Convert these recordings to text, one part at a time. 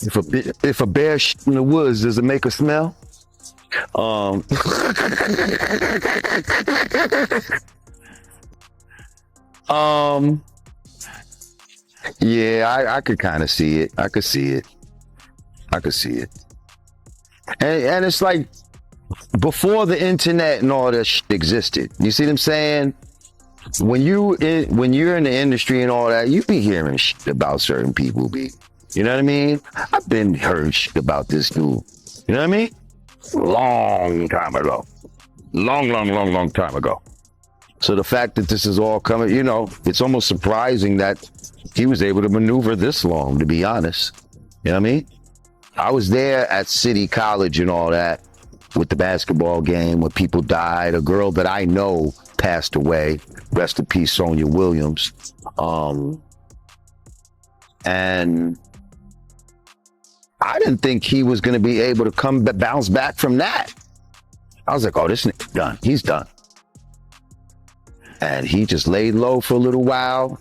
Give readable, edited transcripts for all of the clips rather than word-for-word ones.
If a bear shit in the woods, does it make a smell? Um, um, yeah, I could kind of see it. I could see it. I could see it. And it's like before the internet and all that shit existed. You see what I'm saying? When you're in the industry and all that, you be hearing shit about certain people. You know what I mean? I've been heard shit about this dude. You know what I mean? Long time ago. Long time ago. So the fact that this is all coming, you know, it's almost surprising that he was able to maneuver this long, to be honest. You know what I mean? I was there at City College and all that with the basketball game where people died. A girl that I know passed away. Rest in peace, Sonia Williams. And I didn't think he was going to be able to bounce back from that. I was like, oh, this nigga's done. He's done. And he just laid low for a little while.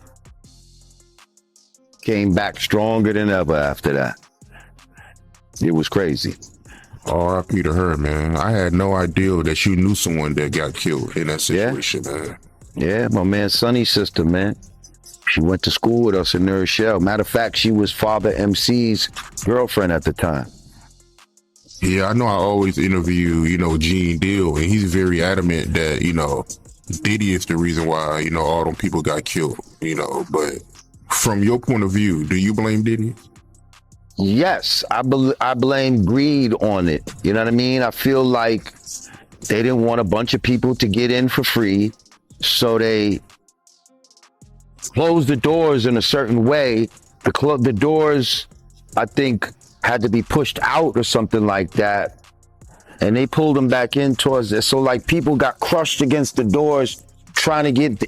Came back stronger than ever after that. It was crazy. R.I.P. to her, man. I had no idea that you knew someone that got killed in that situation, man. Yeah, my man Sonny's sister, man. She went to school with us in New Rochelle. Matter of fact, she was Father MC's girlfriend at the time. Yeah, I know I always interview, Gene Deal, and he's very adamant that, Diddy is the reason why, all them people got killed, but from your point of view, do you blame Diddy? Yes, I blame greed on it. You know what I mean? I feel like they didn't want a bunch of people to get in for free, so they closed the doors in a certain way. The doors, I think, had to be pushed out or something like that, and they pulled them back in towards it. So like people got crushed against the doors trying to get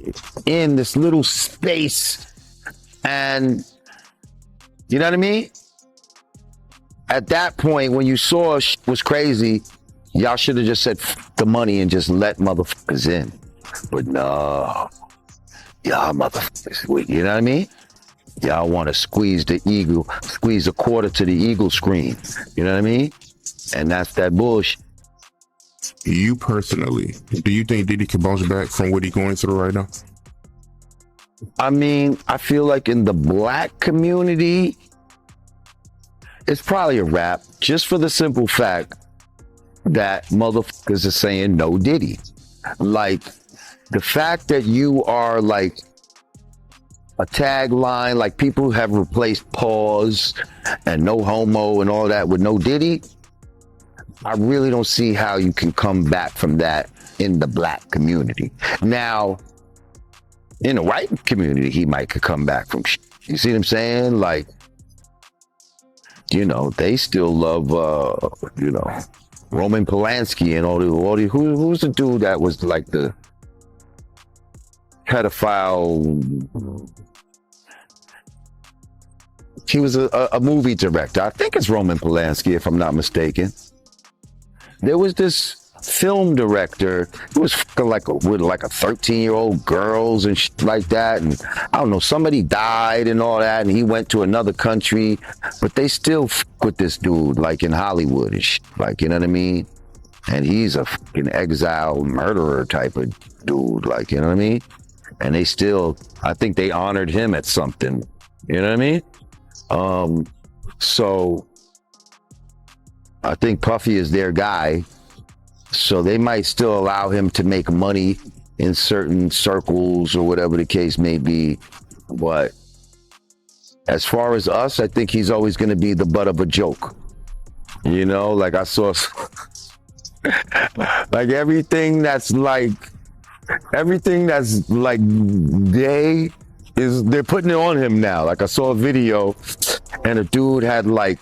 in this little space, and you know what I mean? At that point, when you saw shit was crazy, y'all should have just said F the money and just let motherfuckers in. But no, y'all motherfuckers, you know what I mean? Y'all want to squeeze a quarter to the eagle screen. You know what I mean? And that's that bullshit. You personally, do you think Diddy can bounce back from what he's going through right now? I mean, I feel like in the black community, it's probably a wrap, just for the simple fact that motherfuckers are saying no Diddy. Like, the fact that you are like a tagline, like people have replaced pause and no homo and all that with no Diddy, I really don't see how you can come back from that in the black community. Now, in the white community, he might could come back from shit. You see what I'm saying? Like, they still love, Roman Polanski and all the who's the dude that was like the pedophile? He was a movie director. I think it's Roman Polanski, if I'm not mistaken. There was this film director who was with like a 13-year-old girls and shit like that, and I don't know, somebody died and all that, and he went to another country, but they still with this dude like in Hollywood and shit, like, you know what I mean? And he's a fucking exile murderer type of dude, like, you know what I mean? And they still, I think they honored him at something, you know what I mean? So I think Puffy is their guy. So they might still allow him to make money in certain circles or whatever the case may be. But as far as us, I think he's always going to be the butt of a joke. Like I saw, like everything that's like they're putting it on him now. Like I saw a video and a dude had like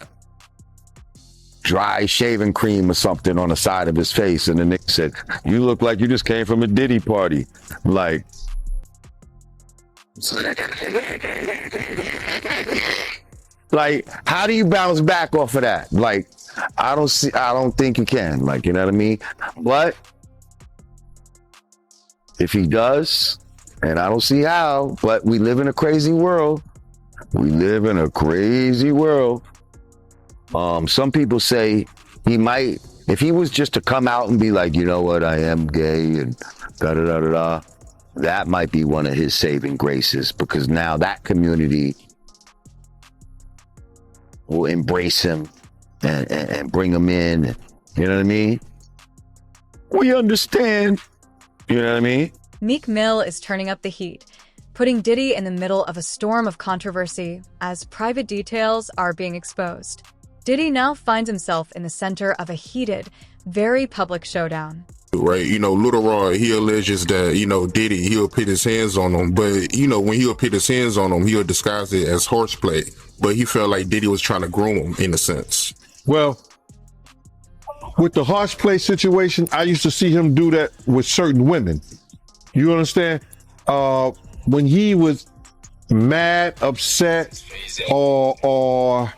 dry shaving cream or something on the side of his face, and the nigga said, "You look like you just came from a Diddy party." Like, how do you bounce back off of that? Like, I don't think you can. Like, you know what I mean? But if he does, And I don't see how, but we live in a crazy world. We live in a crazy world. Some people say he might, if he was just to come out and be like, you know what, I am gay and da-da-da-da-da, that might be one of his saving graces, because now that community will embrace him and bring him in. You know what I mean? We understand. You know what I mean? Meek Mill is turning up the heat, putting Diddy in the middle of a storm of controversy as private details are being exposed. Diddy now finds himself in the center of a heated, very public showdown. Right, Little Rod, he alleges that, Diddy, he'll put his hands on him, but, when he'll put his hands on him, he'll disguise it as horseplay. But he felt like Diddy was trying to groom him, in a sense. Well, with the horseplay situation, I used to see him do that with certain women. You understand? When he was mad, upset, or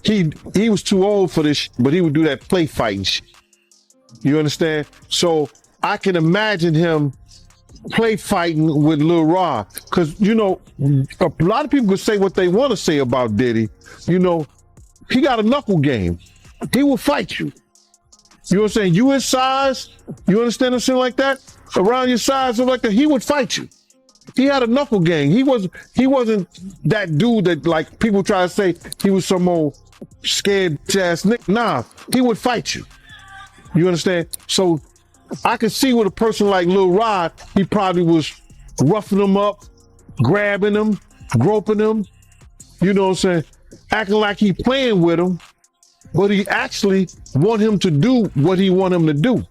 he was too old for this, but he would do that play fighting shit. You understand? So I can imagine him play fighting with Lil Rod, because a lot of people could say what they want to say about Diddy. He got a knuckle game. He will fight you. You know what I'm saying? You his size, you understand something like that? Around your size, something like that, he would fight you. He had a knuckle game. He wasn't that dude that, like, people try to say he was some old scared ass nigga. Nah, he would fight you. You understand? So I could see with a person like Lil Rod, he probably was roughing him up, grabbing him, groping him, you know what I'm saying? Acting like he playing with him, but he actually want him to do what he want him to do.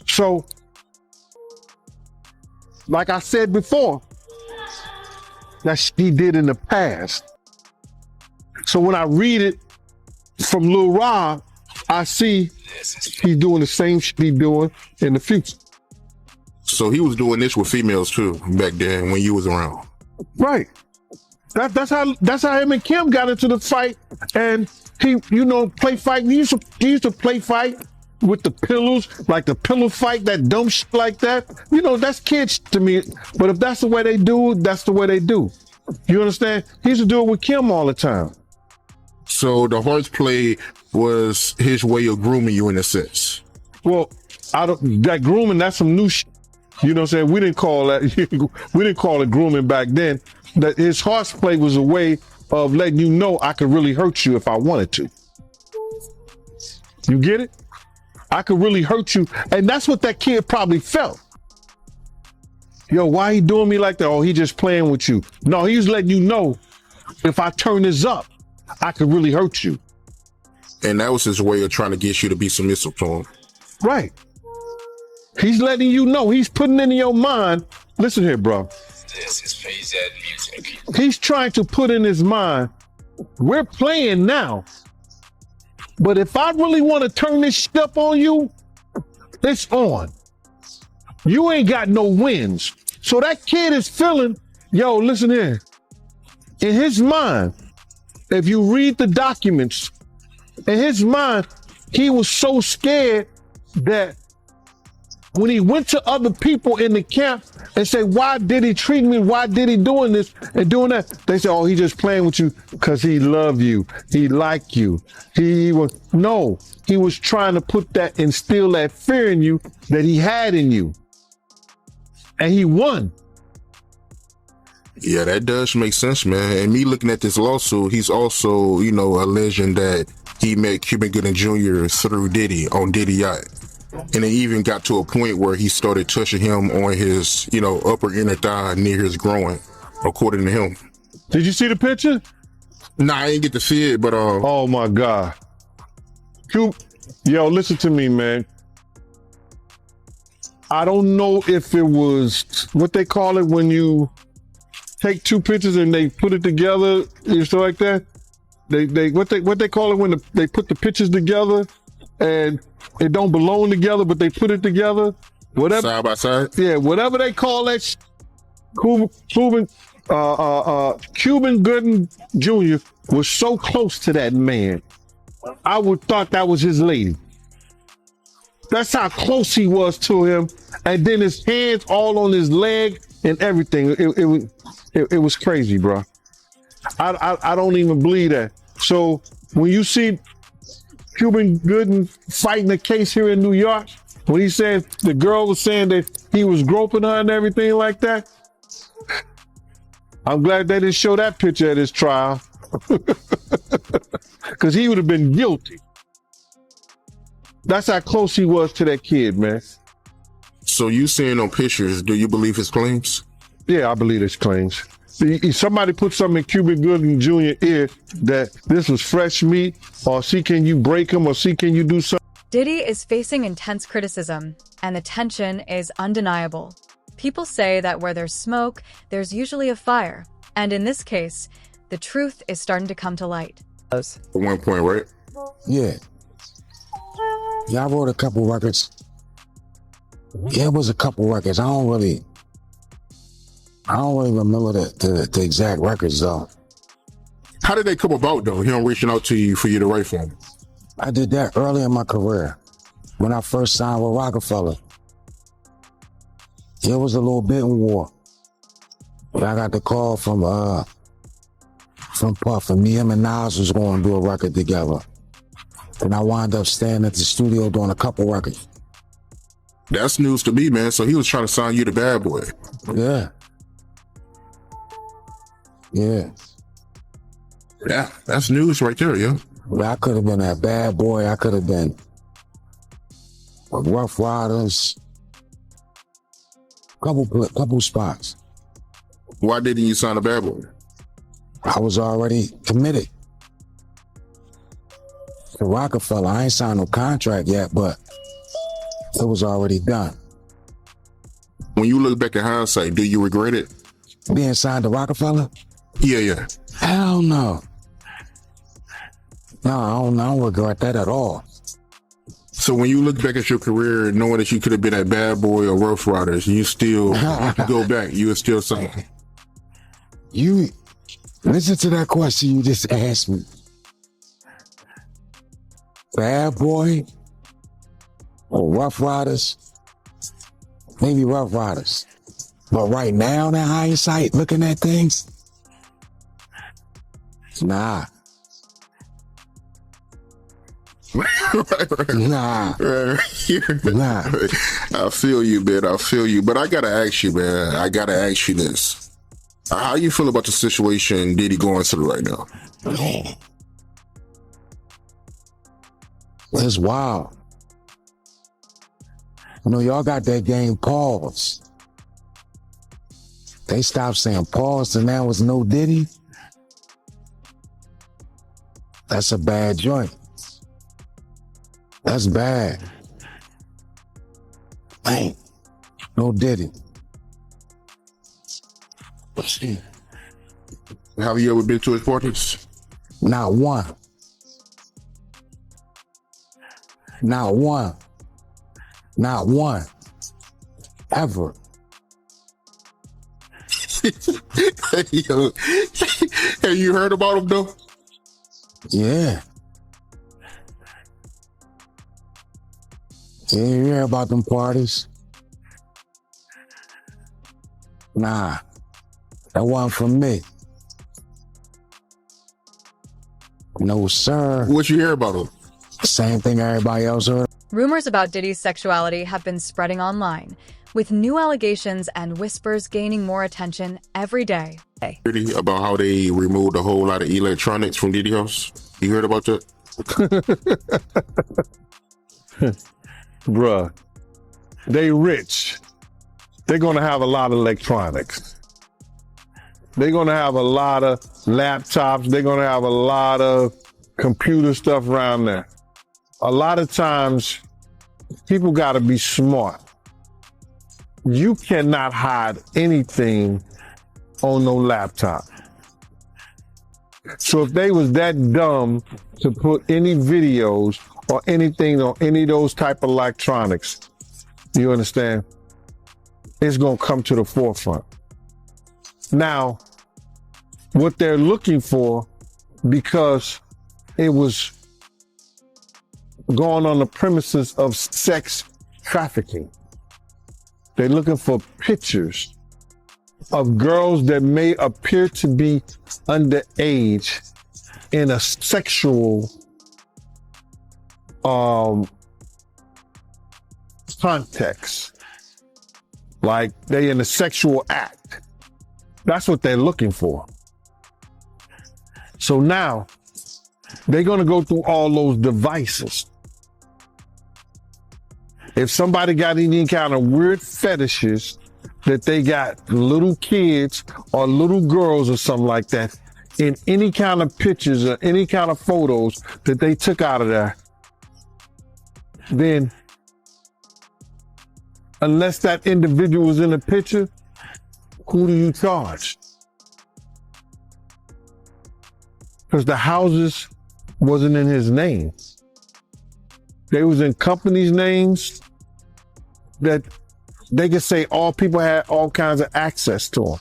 So, like I said before, that he did in the past. So when I read it from Lil Rod, I see he's doing the same shit he's doing in the future. So he was doing this with females too back then when you was around. Right. That's how him and Kim got into the fight. And he, play fight. He used to play fight with the pillows, like the pillow fight, that dumb shit like that. That's kid shit to me. But if that's the way they do, that's the way they do. You understand? He used to do it with Kim all the time. So the horseplay was his way of grooming you in a sense. Well, that grooming, that's some new shit. You know what I'm saying? We didn't call it grooming back then. That his horseplay was a way of letting you know I could really hurt you if I wanted to. You get it? I could really hurt you. And that's what that kid probably felt. Yo, why he doing me like that? Oh, he just playing with you. No, he was letting you know, if I turn this up, I could really hurt you. And that was his way of trying to get you to be submissive to him. Right. He's letting you know. He's putting in your mind. Listen here, bro. This is phase ed music. He's trying to put in his mind, we're playing now. But if I really want to turn this shit up on you, it's on. You ain't got no wins. So that kid is feeling, yo, listen here. In his mind, if you read the documents, in his mind, he was so scared that when he went to other people in the camp and said, why did he treat me? Why did he doing this and doing that? They said, oh, he just playing with you because he love you. He like you. He was trying to instill that fear in you that he had in you. And he won. Yeah, that does make sense, man. And me looking at this lawsuit, he's also, alleging that he met Cuban Gooding Jr. through Diddy on Diddy Yacht. And it even got to a point where he started touching him on his, upper inner thigh near his groin, according to him. Did you see the picture? Nah, I didn't get to see it, but oh my God. Yo, listen to me, man. I don't know if it was what they call it when you take two pictures and they put it together, stuff like that. What they call it when they put the pictures together and it don't belong together, but they put it together. Whatever. Side by side? Yeah, whatever they call that Cuban Gooding Jr. was so close to that man. I would thought that was his lady. That's how close he was to him. And then his hands all on his leg and everything. It was crazy, bro. I don't even believe that. So when you see Cuban Gooden fighting a case here in New York, when he said the girl was saying that he was groping her and everything like that, I'm glad they didn't show that picture at his trial. Because he would have been guilty. That's how close he was to that kid, man. So you seeing on pictures, do you believe his claims? Yeah, I believe his claims. Somebody put something in Cuban Gooding Jr. ear that this was fresh meat, or see can you break him, or see can you do something. Diddy is facing intense criticism, and the tension is undeniable. People say that where there's smoke, there's usually a fire. And in this case, the truth is starting to come to light. At one point, right? Yeah. Yeah, I wrote a couple records. Yeah, it was a couple records. I don't really remember the exact records though. How did they come about though? Him reaching out to you for you to write for him? I did that early in my career when I first signed with Rockefeller. It was a little bidding war. But I got the call from Puff, and me, him, and Nas was going to do a record together. And I wound up staying at the studio doing a couple records. That's news to me, man. So he was trying to sign you to Bad Boy. Yeah. Yeah. Yeah, that's news right there, yeah. But I could have been that Bad Boy. I could have been with Rough Riders. Couple spots. Why didn't you sign a Bad Boy? I was already committed to Rockefeller. I ain't signed no contract yet, but it was already done. When you look back in hindsight, do you regret it? Being signed to Rockefeller? Yeah. Hell no. No, I don't regret that at all. So when you look back at your career, knowing that you could have been at Bad Boy or Rough Riders, you still go back, you would still sign. You listen to that question you just asked me. Bad Boy or Rough Riders? Maybe Rough Riders. But right now, in hindsight, looking at things, nah. Right. Nah. Nah. I feel you, man. I feel you. But I gotta ask you, man. I gotta ask you this. How you feel about the situation Diddy going through right now? It's wild. You know, y'all got that game pause. They stopped saying pause and now it's no Diddy. That's a bad joint. That's bad. Man, no Diddy. Have you ever been to his parties? Not one. Not one. Not one. Ever. Yo, have you heard about him though? Yeah. Yeah, you hear about them parties? Nah, that wasn't for me. No, sir. What you hear about him? Same thing everybody else heard. Rumors about Diddy's sexuality have been spreading online, with new allegations and whispers gaining more attention every day. About how they removed a whole lot of electronics from Diddy house? You heard about that? Bruh, they rich. They're gonna have a lot of electronics. They're gonna have a lot of laptops. They're gonna have a lot of computer stuff around there. A lot of times, people gotta be smart. You cannot hide anything on no laptop. So if they was that dumb to put any videos or anything on any of those type of electronics, you understand? It's gonna come to the forefront. Now, what they're looking for, because it was going on the premises of sex trafficking. They're looking for pictures of girls that may appear to be underage in a sexual context. Like they in a sexual act. That's what they're looking for. So now they're going to go through all those devices. If somebody got any kind of weird fetishes that they got little kids or little girls or something like that in any kind of pictures or any kind of photos that they took out of there, then unless that individual was in the picture, who do you charge? Because the houses wasn't in his name. They was in companies' names that they could say all people had all kinds of access to them.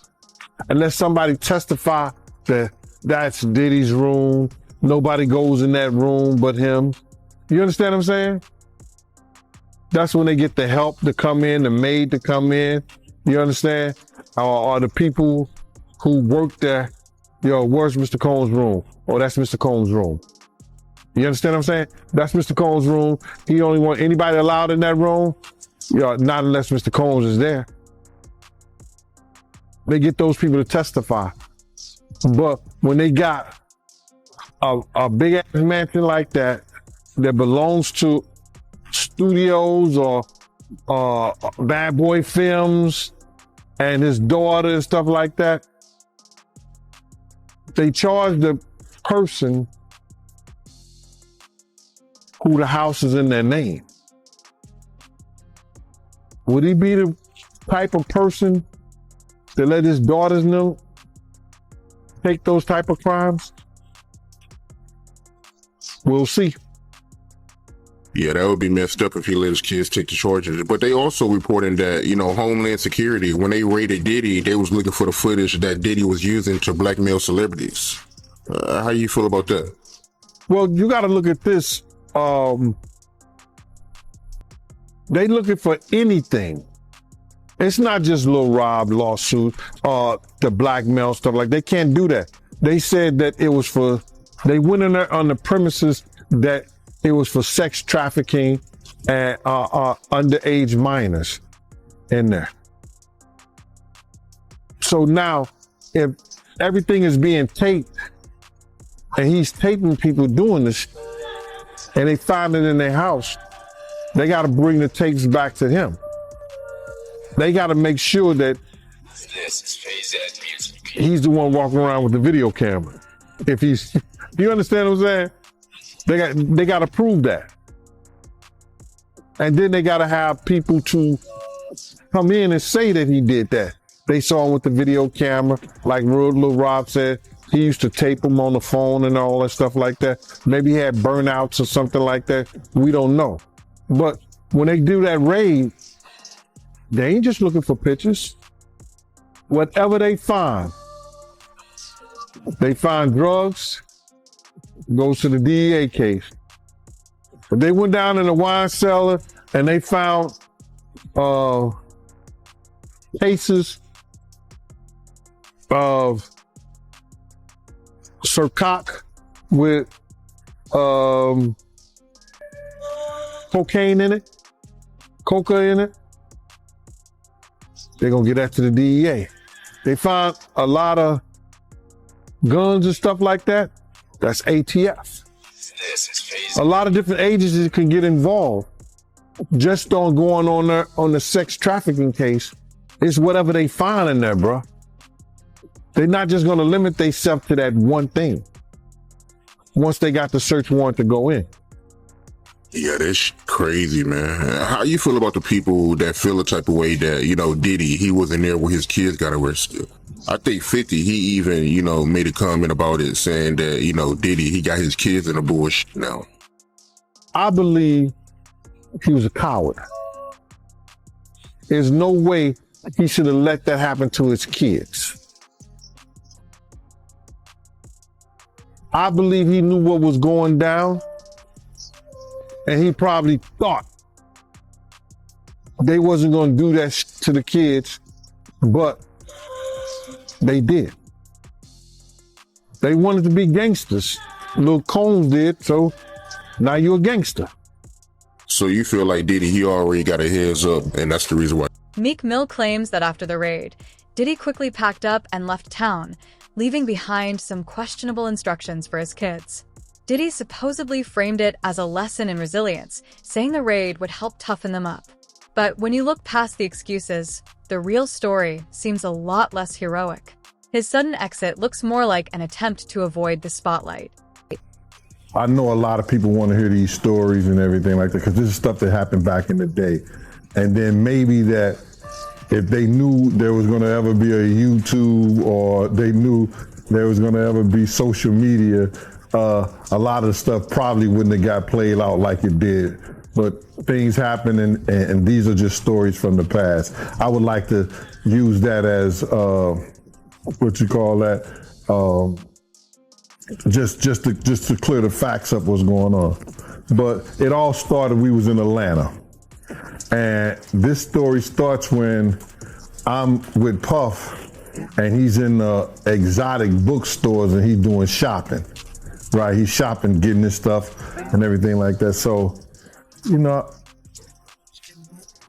Unless somebody testify that that's Diddy's room, nobody goes in that room but him. You understand what I'm saying? That's when they get the help to come in, the maid to come in. You understand? Or the people who work there, yo, where's Mr. Combs' room? Oh, that's Mr. Combs' room. You understand what I'm saying? That's Mr. Combs' room. He only want anybody allowed in that room. Yo, not unless Mr. Combs is there. They get those people to testify. But when they got a big ass mansion like that belongs to studios or Bad Boy Films and his daughter and stuff like that, they charge the person who the house is in their name. Would he be the type of person to let his daughters know take those type of crimes? We'll see. Yeah, that would be messed up if he let his kids take the charges. But they also reporting that, Homeland Security, when they raided Diddy, they was looking for the footage that Diddy was using to blackmail celebrities. How you feel about that? Well, you got to look at this. They looking for anything. It's not just Lil Rob lawsuit or the blackmail stuff. Like, they can't do that. They said that it was they went in there on the premises that it was for sex trafficking and underage minors in there. So now, if everything is being taped and he's taping people doing this and they find it in their house, they got to bring the tapes back to him. They got to make sure that he's the one walking around with the video camera. If he's, you understand what I'm saying? They got to prove that. And then they got to have people to come in and say that he did that. They saw him with the video camera, like Lil Rob said. He used to tape him on the phone and all that stuff like that. Maybe he had burnouts or something like that. We don't know. But when they do that raid, they ain't just looking for pictures. Whatever they find drugs, goes to the DEA case. But they went down in the wine cellar and they found cases of Sircock with cocaine in it, coca in it. They're gonna get that to the DEA. They found a lot of guns and stuff like that. That's ATF. A lot of different agencies can get involved just on going on there on the sex trafficking case. It's whatever they find in there, bro. They're not just gonna limit themselves to that one thing once they got the search warrant to go in. Yeah, that's crazy, man. How you feel about the people that feel the type of way that, Diddy, he wasn't there when his kids got arrested? I think 50, he even, made a comment about it saying that, Diddy, he got his kids in the bush now. I believe he was a coward. There's no way he should have let that happen to his kids. I believe he knew what was going down. And he probably thought they wasn't gonna do that to the kids, but they did. They wanted to be gangsters. Lil Combs did, so now you're a gangster. So you feel like Diddy, he already got a heads up, and that's the reason why. Meek Mill claims that after the raid, Diddy quickly packed up and left town, leaving behind some questionable instructions for his kids. Diddy supposedly framed it as a lesson in resilience, saying the raid would help toughen them up. But when you look past the excuses, the real story seems a lot less heroic. His sudden exit looks more like an attempt to avoid the spotlight. I know a lot of people want to hear these stories and everything like that because this is stuff that happened back in the day. And then maybe that if they knew there was going to ever be a YouTube or they knew there was going to ever be social media, a lot of the stuff probably wouldn't have got played out like it did. But things happen and these are just stories from the past. I would like to use that as, what you call that, just to clear the facts up what's going on. But it all started, we was in Atlanta. And this story starts when I'm with Puff and he's in exotic bookstores and he's doing shopping, right? He's shopping, getting this stuff and everything like that. So, you know,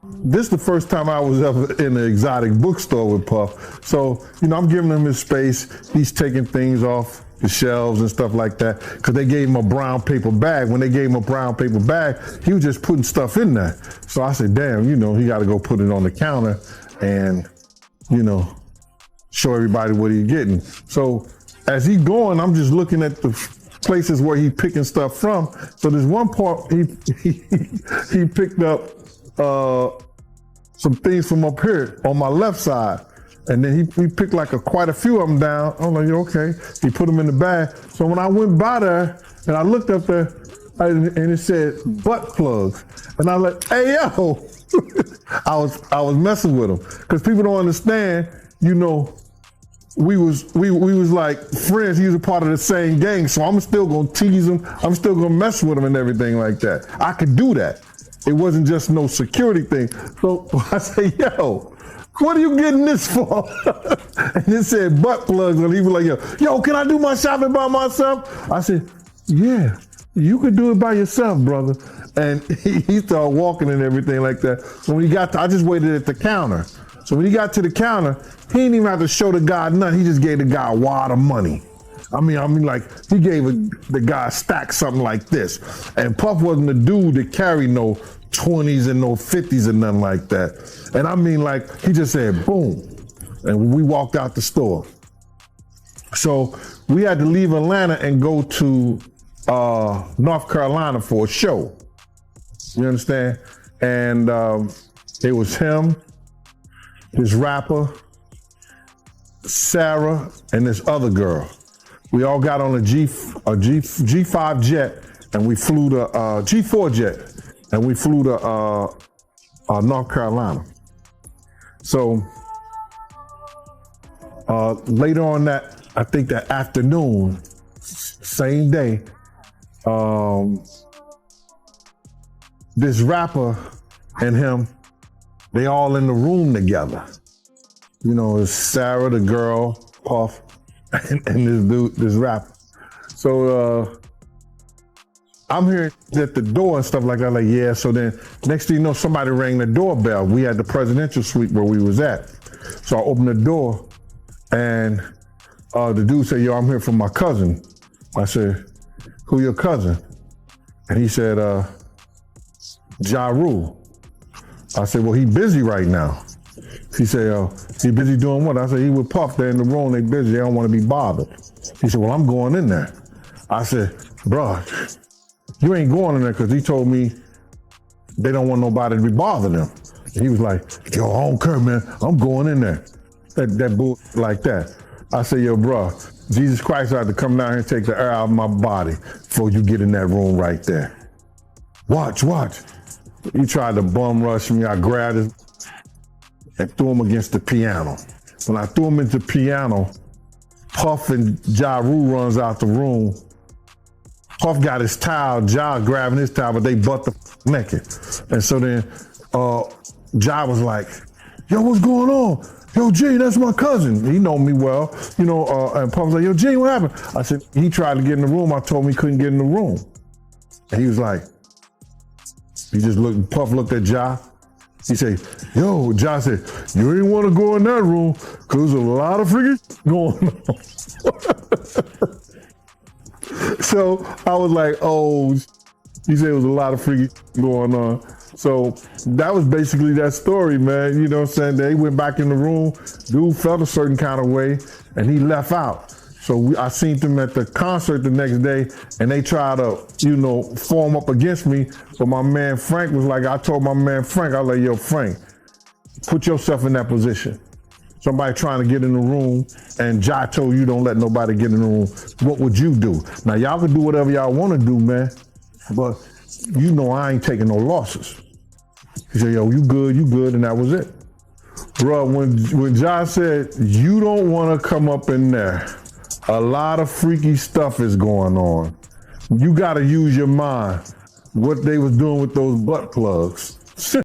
this is the first time I was ever in an exotic bookstore with Puff. So, you know, I'm giving him his space. He's taking things off the shelves and stuff like that because they gave him a brown paper bag. When they gave him a brown paper bag, he was just putting stuff in there. So I said, damn, you know, he got to go put it on the counter and, you know, show everybody what he's getting. So as he going, I'm just looking at the places where he picking stuff from. So there's one part he picked up some things from up here on my left side. And then he picked like quite a few of them down. I'm like, okay. He put them in the bag. So when I went by there and I looked up there and it said butt plugs. And I was like, hey, yo. I was messing with him. Because people don't understand, you know, we was like friends. He was a part of the same gang. So I'm still gonna tease him. I'm still gonna mess with him and everything like that. I could do that. It wasn't just no security thing. So I say, yo, what are you getting this for? And it said butt plugs. And he was like, yo, can I do my shopping by myself? I said, yeah, you could do it by yourself, brother. And he started walking and everything like that. So when he got to, I just waited at the counter. So when he got to the counter, he didn't even have to show the guy nothing. He just gave the guy a wad of money. I mean, like he gave the guy a stack something like this. And Puff wasn't the dude that carried no 20s and no 50s and nothing like that. And I mean, like, he just said, boom. And we walked out the store. So we had to leave Atlanta and go to North Carolina for a show. You understand? And it was him, his rapper, Sarah, and this other girl. We all got on a G5 jet and we flew to G4 jet. And we flew to North Carolina. So later on that, I think that afternoon, same day, this rapper and him, they all in the room together. You know, it's Sarah, the girl, Puff, and this dude, this rapper. So I'm here at the door and stuff like that, like, yeah. So then next thing you know, somebody rang the doorbell. We had the presidential suite where we was at. So I opened the door and the dude said, yo, I'm here for my cousin. I said, who your cousin? And he said, Ja Rule. I said, well, he busy right now. He said, he busy doing what? I said, he with Puff, they're in the room, they busy, they don't want to be bothered. He said, well, I'm going in there. I said, bro, you ain't going in there because he told me they don't want nobody to be bothering them. And he was like, yo, I don't care, man. I'm going in there. That bull like that. I said, yo, bro, Jesus Christ had to come down here and take the air out of my body before you get in that room right there. Watch. He tried to bum rush me. I grabbed him and threw him against the piano. When I threw him into the piano, Puff and Ja Rule runs out the room. Puff got his towel, Ja grabbing his towel, but they butt the naked. And so then Ja was like, yo, what's going on? Yo, Gene, that's my cousin. He know me well, and Puff was like, yo, Gene, what happened? I said, he tried to get in the room. I told him he couldn't get in the room. And he was like, he just looked, Puff looked at Ja. He said, yo, Ja said, you ain't want to go in that room because there's a lot of freaking going on. So I was like, oh, he said it was a lot of freaking going on. So that was basically that story, man. You know what I'm saying? They went back in the room, dude felt a certain kind of way, and he left out. So I seen them at the concert the next day, and they tried to, form up against me. But my man Frank was like, I told my man Frank, I was like, yo, Frank, put yourself in that position. Somebody trying to get in the room, and Ja told you don't let nobody get in the room. What would you do? Now, y'all can do whatever y'all want to do, man, but I ain't taking no losses. He said, yo, you good, and that was it. Bro, when Ja said, you don't want to come up in there, a lot of freaky stuff is going on. You got to use your mind. What they was doing with those butt plugs.